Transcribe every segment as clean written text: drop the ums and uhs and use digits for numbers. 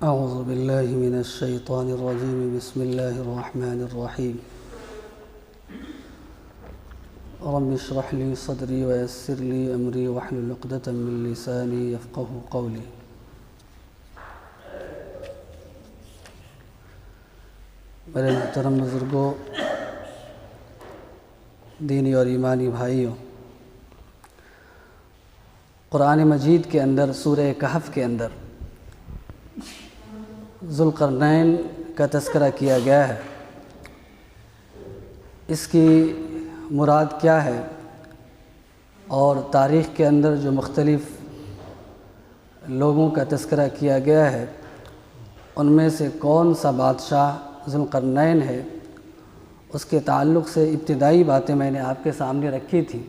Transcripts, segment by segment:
اعوذ باللہ من الشیطان الرجیم بسم اللہ الرحمن الرحیم رب اشرح لی صدری ویسر لی امری واحلل عقدۃ من لسانی یفقہوا قولی۔ میرے محترم بزرگوں، دینی اور ایمانی بھائیوں، قرآن مجید کے اندر سورہ کہف کے اندر ذوالقرنین کا تذکرہ کیا گیا ہے۔ اس کی مراد کیا ہے اور تاریخ کے اندر جو مختلف لوگوں کا تذکرہ کیا گیا ہے ان میں سے کون سا بادشاہ ذوالقرنین ہے، اس کے تعلق سے ابتدائی باتیں میں نے آپ کے سامنے رکھی تھیں۔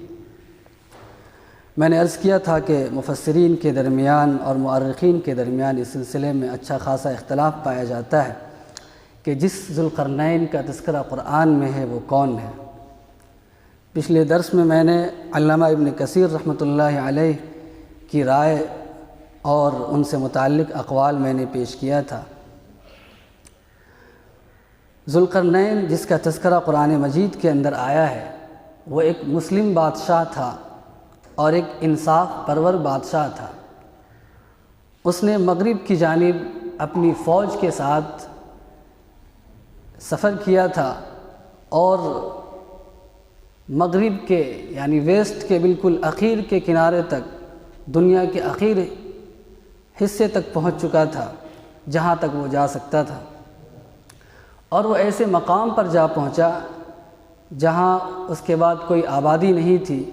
میں نے عرض کیا تھا کہ مفسرین کے درمیان اور مؤرخین کے درمیان اس سلسلے میں اچھا خاصا اختلاف پایا جاتا ہے کہ جس ذوالقرنین کا تذکرہ قرآن میں ہے وہ کون ہے۔ پچھلے درس میں نے علامہ ابن کثیر رحمۃ اللہ علیہ کی رائے اور ان سے متعلق اقوال میں نے پیش کیا تھا۔ ذوالقرنین جس کا تذکرہ قرآن مجید کے اندر آیا ہے وہ ایک مسلم بادشاہ تھا اور ایک انصاف پرور بادشاہ تھا۔ اس نے مغرب کی جانب اپنی فوج کے ساتھ سفر کیا تھا اور مغرب کے یعنی ویسٹ کے بالکل اخیر کے کنارے تک، دنیا کے اخیر حصے تک پہنچ چکا تھا جہاں تک وہ جا سکتا تھا، اور وہ ایسے مقام پر جا پہنچا جہاں اس کے بعد کوئی آبادی نہیں تھی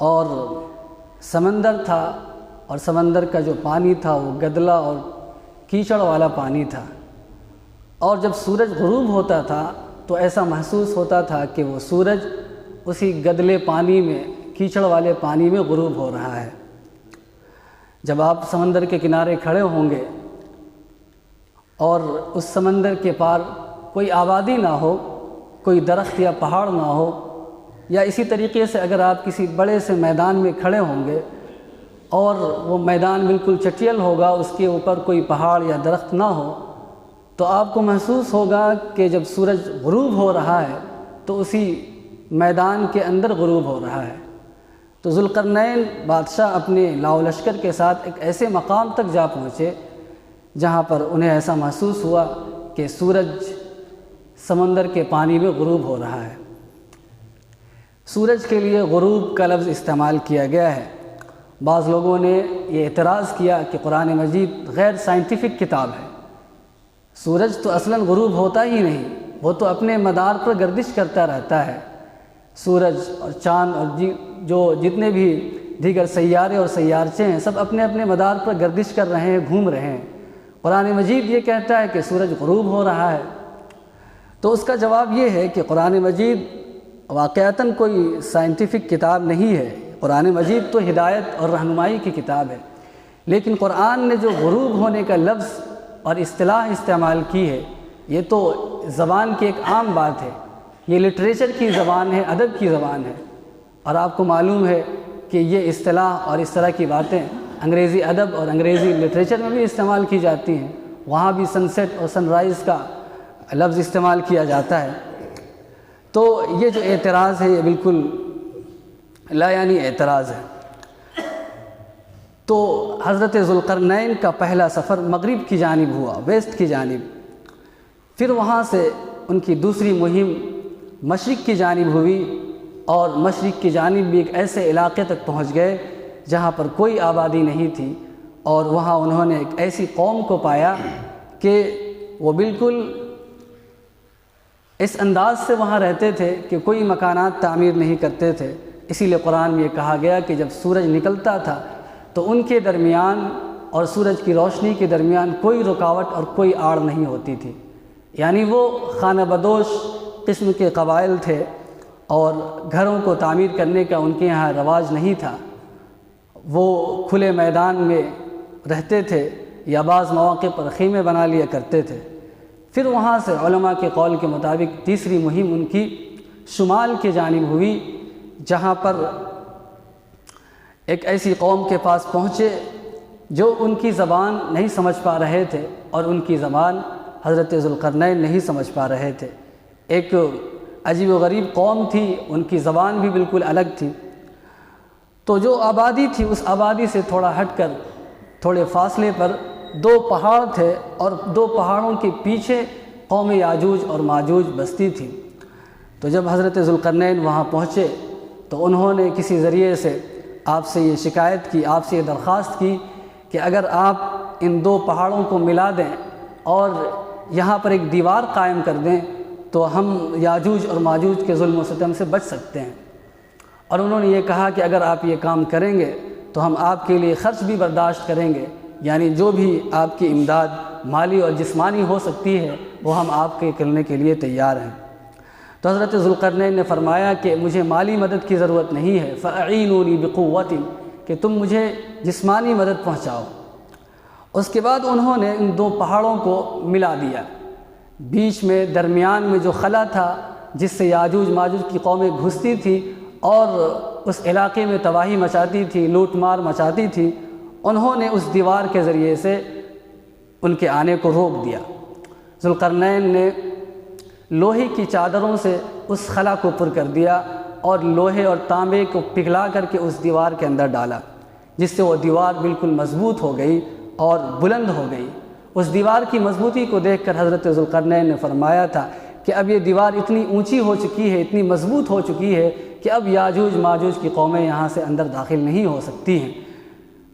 اور سمندر تھا، اور سمندر کا جو پانی تھا وہ گدلا اور کیچڑ والا پانی تھا، اور جب سورج غروب ہوتا تھا تو ایسا محسوس ہوتا تھا کہ وہ سورج اسی گدلے پانی میں، کیچڑ والے پانی میں غروب ہو رہا ہے۔ جب آپ سمندر کے کنارے کھڑے ہوں گے اور اس سمندر کے پار کوئی آبادی نہ ہو، کوئی درخت یا پہاڑ نہ ہو، یا اسی طریقے سے اگر آپ کسی بڑے سے میدان میں کھڑے ہوں گے اور وہ میدان بالکل چٹیل ہوگا، اس کے اوپر کوئی پہاڑ یا درخت نہ ہو، تو آپ کو محسوس ہوگا کہ جب سورج غروب ہو رہا ہے تو اسی میدان کے اندر غروب ہو رہا ہے۔ تو ذوالقرنین بادشاہ اپنے لاؤ لشکر کے ساتھ ایک ایسے مقام تک جا پہنچے جہاں پر انہیں ایسا محسوس ہوا کہ سورج سمندر کے پانی میں غروب ہو رہا ہے۔ سورج کے لیے غروب کا لفظ استعمال کیا گیا ہے۔ بعض لوگوں نے یہ اعتراض کیا کہ قرآن مجید غیر سائنٹیفک کتاب ہے، سورج تو اصلاً غروب ہوتا ہی نہیں، وہ تو اپنے مدار پر گردش کرتا رہتا ہے۔ سورج اور چاند اور جو جتنے بھی دیگر سیارے اور سیارچے ہیں سب اپنے اپنے مدار پر گردش کر رہے ہیں، گھوم رہے ہیں۔ قرآن مجید یہ کہتا ہے کہ سورج غروب ہو رہا ہے۔ تو اس کا جواب یہ ہے کہ قرآن مجید واقعتاً کوئی سائنٹیفک کتاب نہیں ہے، قرآن مجید تو ہدایت اور رہنمائی کی کتاب ہے، لیکن قرآن نے جو غروب ہونے کا لفظ اور اصطلاح استعمال کی ہے یہ تو زبان کی ایک عام بات ہے، یہ لٹریچر کی زبان ہے، ادب کی زبان ہے، اور آپ کو معلوم ہے کہ یہ اصطلاح اور اس طرح کی باتیں انگریزی ادب اور انگریزی لٹریچر میں بھی استعمال کی جاتی ہیں، وہاں بھی سن سیٹ اور سن رائز کا لفظ استعمال کیا جاتا ہے۔ تو یہ جو اعتراض ہے یہ بالکل لا یعنی اعتراض ہے۔ تو حضرت ذوالقرنین کا پہلا سفر مغرب کی جانب ہوا، ویسٹ کی جانب، پھر وہاں سے ان کی دوسری مہم مشرق کی جانب ہوئی، اور مشرق کی جانب بھی ایک ایسے علاقے تک پہنچ گئے جہاں پر کوئی آبادی نہیں تھی، اور وہاں انہوں نے ایک ایسی قوم کو پایا کہ وہ بالکل اس انداز سے وہاں رہتے تھے کہ کوئی مکانات تعمیر نہیں کرتے تھے۔ اسی لیے قرآن میں یہ کہا گیا کہ جب سورج نکلتا تھا تو ان کے درمیان اور سورج کی روشنی کے درمیان کوئی رکاوٹ اور کوئی آڑ نہیں ہوتی تھی، یعنی وہ خانہ بدوش قسم کے قبائل تھے اور گھروں کو تعمیر کرنے کا ان کے یہاں رواج نہیں تھا، وہ کھلے میدان میں رہتے تھے یا بعض مواقع پر خیمے بنا لیا کرتے تھے۔ پھر وہاں سے علماء کے قول کے مطابق تیسری مہم ان کی شمال کی جانب ہوئی، جہاں پر ایک ایسی قوم کے پاس پہنچے جو ان کی زبان نہیں سمجھ پا رہے تھے اور ان کی زبان حضرت ذوالقرنین نہیں سمجھ پا رہے تھے۔ ایک عجیب و غریب قوم تھی، ان کی زبان بھی بالکل الگ تھی۔ تو جو آبادی تھی اس آبادی سے تھوڑا ہٹ کر تھوڑے فاصلے پر 2 پہاڑ تھے، اور 2 پہاڑوں کے پیچھے قوم یاجوج اور ماجوج بستی تھی۔ تو جب حضرت ذوالقرنین وہاں پہنچے تو انہوں نے کسی ذریعے سے آپ سے یہ شکایت کی، آپ سے یہ درخواست کی کہ اگر آپ ان 2 پہاڑوں کو ملا دیں اور یہاں پر ایک دیوار قائم کر دیں تو ہم یاجوج اور ماجوج کے ظلم و ستم سے بچ سکتے ہیں۔ اور انہوں نے یہ کہا کہ اگر آپ یہ کام کریں گے تو ہم آپ کے لیے خرچ بھی برداشت کریں گے، یعنی جو بھی آپ کی امداد مالی اور جسمانی ہو سکتی ہے وہ ہم آپ کے کرنے کے لیے تیار ہیں۔ تو حضرت ذوالقرنین نے فرمایا کہ مجھے مالی مدد کی ضرورت نہیں ہے، فَأَعِينُونِي بِقُوَّةٍ، کہ تم مجھے جسمانی مدد پہنچاؤ۔ اس کے بعد انہوں نے ان 2 پہاڑوں کو ملا دیا۔ بیچ میں درمیان میں جو خلا تھا جس سے یاجوج ماجوج کی قومیں گھستی تھی اور اس علاقے میں تباہی مچاتی تھی، لوٹ مار مچاتی تھی، انہوں نے اس دیوار کے ذریعے سے ان کے آنے کو روک دیا۔ ذوالقرنین نے لوہے کی چادروں سے اس خلا کو پر کر دیا اور لوہے اور تانبے کو پگھلا کر کے اس دیوار کے اندر ڈالا، جس سے وہ دیوار بالکل مضبوط ہو گئی اور بلند ہو گئی۔ اس دیوار کی مضبوطی کو دیکھ کر حضرت ذوالقرنین نے فرمایا تھا کہ اب یہ دیوار اتنی اونچی ہو چکی ہے، اتنی مضبوط ہو چکی ہے کہ اب یاجوج ماجوج کی قومیں یہاں سے اندر داخل نہیں ہو سکتی ہیں،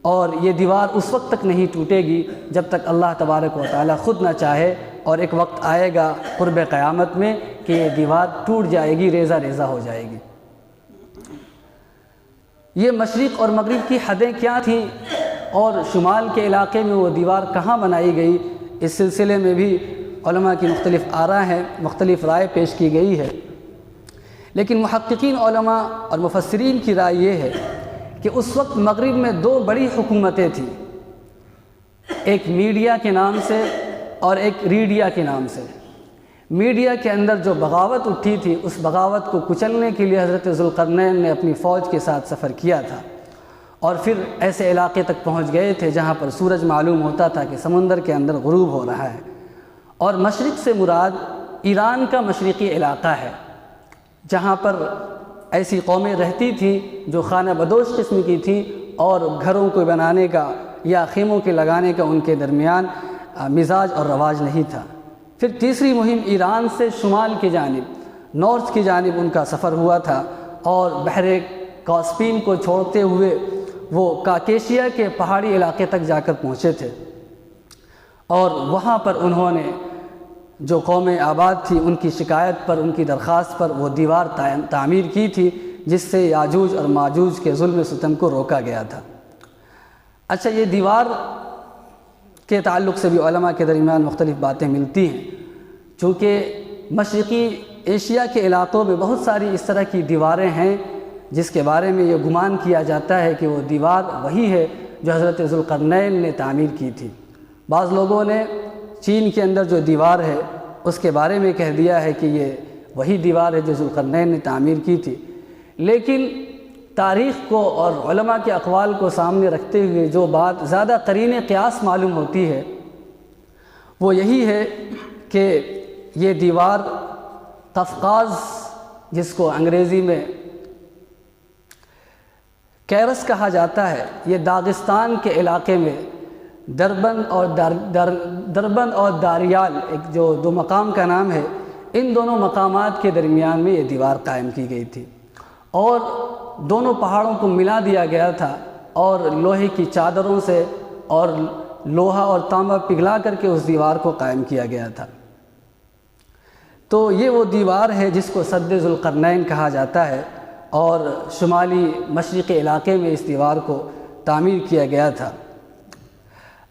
اور یہ دیوار اس وقت تک نہیں ٹوٹے گی جب تک اللہ تبارک و تعالیٰ خود نہ چاہے، اور ایک وقت آئے گا قرب قیامت میں کہ یہ دیوار ٹوٹ جائے گی، ریزہ ریزہ ہو جائے گی۔ یہ مشرق اور مغرب کی حدیں کیا تھیں اور شمال کے علاقے میں وہ دیوار کہاں بنائی گئی، اس سلسلے میں بھی علماء کی مختلف آراء ہیں، مختلف رائے پیش کی گئی ہے۔ لیکن محققین علماء اور مفسرین کی رائے یہ ہے کہ اس وقت مغرب میں 2 بڑی حکومتیں تھیں، ایک میڈیا کے نام سے اور ایک ریڈیا کے نام سے۔ میڈیا کے اندر جو بغاوت اٹھی تھی، اس بغاوت کو کچلنے کے لیے حضرت ذوالقرنین نے اپنی فوج کے ساتھ سفر کیا تھا، اور پھر ایسے علاقے تک پہنچ گئے تھے جہاں پر سورج معلوم ہوتا تھا کہ سمندر کے اندر غروب ہو رہا ہے، اور مشرق سے مراد ایران کا مشرقی علاقہ ہے، جہاں پر ایسی قومیں رہتی تھیں جو خانہ بدوش قسم کی تھیں اور گھروں کو بنانے کا یا خیموں کے لگانے کا ان کے درمیان مزاج اور رواج نہیں تھا۔ پھر تیسری مہم ایران سے شمال کی جانب، نارتھ کی جانب ان کا سفر ہوا تھا، اور بحر کاسپین کو چھوڑتے ہوئے وہ کاکیشیا کے پہاڑی علاقے تک جا کر پہنچے تھے، اور وہاں پر انہوں نے جو قومیں آباد تھی ان کی شکایت پر، ان کی درخواست پر وہ دیوار تعمیر کی تھی جس سے یاجوج اور ماجوج کے ظلم و ستم کو روکا گیا تھا۔ اچھا، یہ دیوار کے تعلق سے بھی علماء کے درمیان مختلف باتیں ملتی ہیں، چونکہ مشرقی ایشیا کے علاقوں میں بہت ساری اس طرح کی دیواریں ہیں جس کے بارے میں یہ گمان کیا جاتا ہے کہ وہ دیوار وہی ہے جو حضرت ذوالقرنین نے تعمیر کی تھی۔ بعض لوگوں نے چین کے اندر جو دیوار ہے اس کے بارے میں کہہ دیا ہے کہ یہ وہی دیوار ہے جو ذوالقرنین نے تعمیر کی تھی، لیکن تاریخ کو اور علماء کے اقوال کو سامنے رکھتے ہوئے جو بات زیادہ قرین قیاس معلوم ہوتی ہے وہ یہی ہے کہ یہ دیوار قفقاز، جس کو انگریزی میں کیرس کہا جاتا ہے، یہ داغستان کے علاقے میں دربن اور داریال، ایک جو 2 مقام کا نام ہے، ان دونوں مقامات کے درمیان میں یہ دیوار قائم کی گئی تھی، اور دونوں پہاڑوں کو ملا دیا گیا تھا، اور لوہے کی چادروں سے اور لوہا اور تانبا پگھلا کر کے اس دیوار کو قائم کیا گیا تھا۔ تو یہ وہ دیوار ہے جس کو سد ذوالقرنین کہا جاتا ہے، اور شمالی مشرقی علاقے میں اس دیوار کو تعمیر کیا گیا تھا۔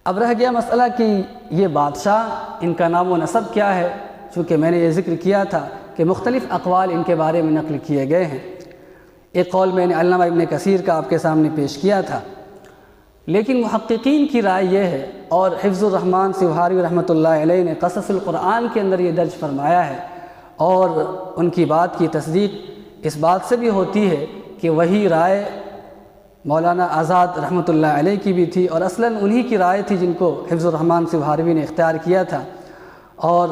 اب رہ گیا مسئلہ کہ یہ بادشاہ، ان کا نام و نسب کیا ہے، چونکہ میں نے یہ ذکر کیا تھا کہ مختلف اقوال ان کے بارے میں نقل کیے گئے ہیں۔ ایک قول میں نے علامہ ابن کثیر کا آپ کے سامنے پیش کیا تھا، لیکن محققین کی رائے یہ ہے، اور حفظ الرحمن سیوہاری رحمۃ اللہ علیہ نے قصص القرآن کے اندر یہ درج فرمایا ہے، اور ان کی بات کی تصدیق اس بات سے بھی ہوتی ہے کہ وہی رائے مولانا آزاد رحمۃ اللہ علیہ کی بھی تھی، اور اصلاً انہی کی رائے تھی جن کو حفظ الرحمن سبھاروی نے اختیار کیا تھا۔ اور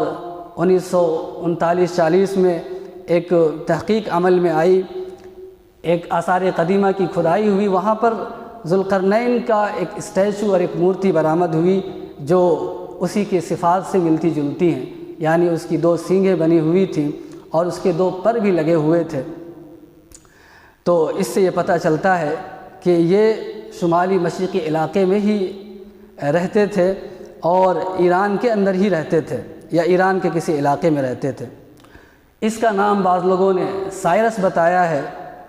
1939-40 میں ایک تحقیق عمل میں آئی، ایک آثار قدیمہ کی کھدائی ہوئی، وہاں پر ذوالقرنین کا ایک اسٹیچو اور ایک مورتی برآمد ہوئی جو اسی کے صفات سے ملتی جلتی ہیں، یعنی اس کی 2 سینگیں بنی ہوئی تھیں اور اس کے 2 پر بھی لگے ہوئے تھے۔ تو اس سے یہ پتہ چلتا ہے کہ یہ شمالی مشرقی علاقے میں ہی رہتے تھے اور ایران کے اندر ہی رہتے تھے، یا ایران کے کسی علاقے میں رہتے تھے۔ اس کا نام بعض لوگوں نے سائرس بتایا ہے،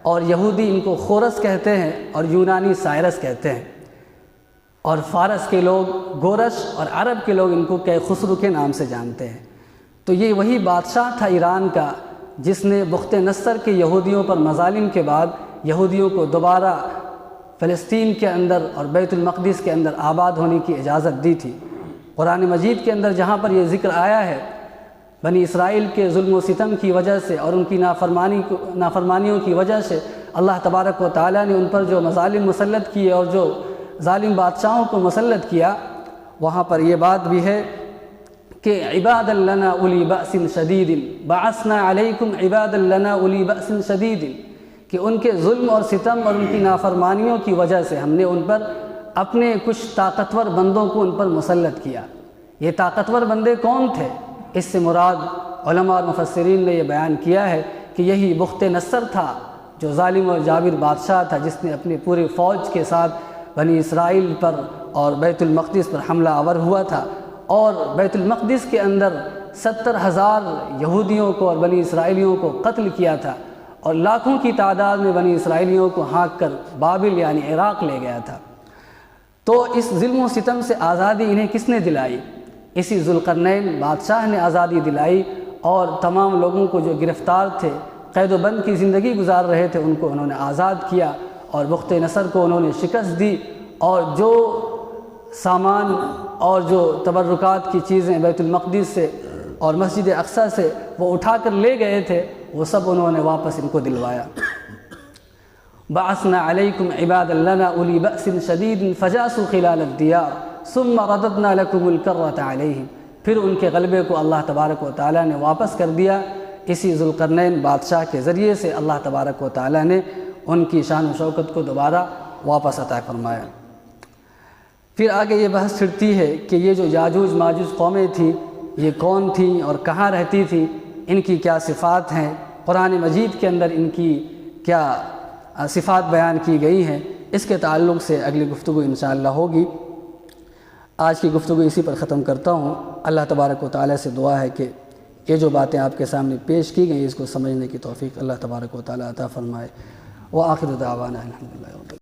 اور یہودی ان کو خورس کہتے ہیں اور یونانی سائرس کہتے ہیں، اور فارس کے لوگ گورش اور عرب کے لوگ ان کو خسرو کے نام سے جانتے ہیں۔ تو یہ وہی بادشاہ تھا ایران کا جس نے بخت نصر کے یہودیوں پر مظالم کے بعد یہودیوں کو دوبارہ فلسطین کے اندر اور بیت المقدس کے اندر آباد ہونے کی اجازت دی تھی۔ قرآن مجید کے اندر جہاں پر یہ ذکر آیا ہے بنی اسرائیل کے ظلم و ستم کی وجہ سے اور ان کی نافرمانیوں کی وجہ سے اللہ تبارک و تعالیٰ نے ان پر جو مظالم مسلط کیے اور جو ظالم بادشاہوں کو مسلط کیا، وہاں پر یہ بات بھی ہے کہ عباد لنا اولی بأس شدید بعثنا علیکم عباد لنا اولی بأس شدید، کہ ان کے ظلم اور ستم اور ان کی نافرمانیوں کی وجہ سے ہم نے ان پر اپنے کچھ طاقتور بندوں کو ان پر مسلط کیا۔ یہ طاقتور بندے کون تھے؟ اس سے مراد علماء اور مفسرین نے یہ بیان کیا ہے کہ یہی بخت نصر تھا جو ظالم و جابر بادشاہ تھا، جس نے اپنی پوری فوج کے ساتھ بنی اسرائیل پر اور بیت المقدس پر حملہ آور ہوا تھا، اور بیت المقدس کے اندر 70,000 یہودیوں کو اور بنی اسرائیلیوں کو قتل کیا تھا، اور لاکھوں کی تعداد میں بنی اسرائیلیوں کو ہانک کر بابل یعنی عراق لے گیا تھا۔ تو اس ظلم و ستم سے آزادی انہیں کس نے دلائی؟ اسی ذوالقرنین بادشاہ نے آزادی دلائی، اور تمام لوگوں کو جو گرفتار تھے، قید و بند کی زندگی گزار رہے تھے، ان کو انہوں نے آزاد کیا، اور بخت نصر کو انہوں نے شکست دی، اور جو سامان اور جو تبرکات کی چیزیں بیت المقدس سے اور مسجد اقصی سے وہ اٹھا کر لے گئے تھے، وہ سب انہوں نے واپس ان کو دلوایا۔ بعثنا علیکم عبادا لنا اولی بأس شدید فجاسوا خلال الدیار ثم رددنا لکم الکرۃ علیہم، پھر ان کے غلبے کو اللہ تبارک و تعالیٰ نے واپس کر دیا۔ اسی ذوالقرنین بادشاہ کے ذریعے سے اللہ تبارک و تعالیٰ نے ان کی شان و شوکت کو دوبارہ واپس عطا فرمایا۔ پھر آگے یہ بحث چھڑتی ہے کہ یہ جو یاجوج ماجوج قومیں تھیں، یہ کون تھیں اور کہاں رہتی تھیں، ان کی کیا صفات ہیں، قرآن مجید کے اندر ان کی کیا صفات بیان کی گئی ہیں، اس کے تعلق سے اگلی گفتگو انشاءاللہ ہوگی۔ آج کی گفتگو اسی پر ختم کرتا ہوں۔ اللہ تبارک و تعالیٰ سے دعا ہے کہ یہ جو باتیں آپ کے سامنے پیش کی گئیں، اس کو سمجھنے کی توفیق اللہ تبارک و تعالیٰ عطا فرمائے۔ وآخر دعوانا الحمدللہ۔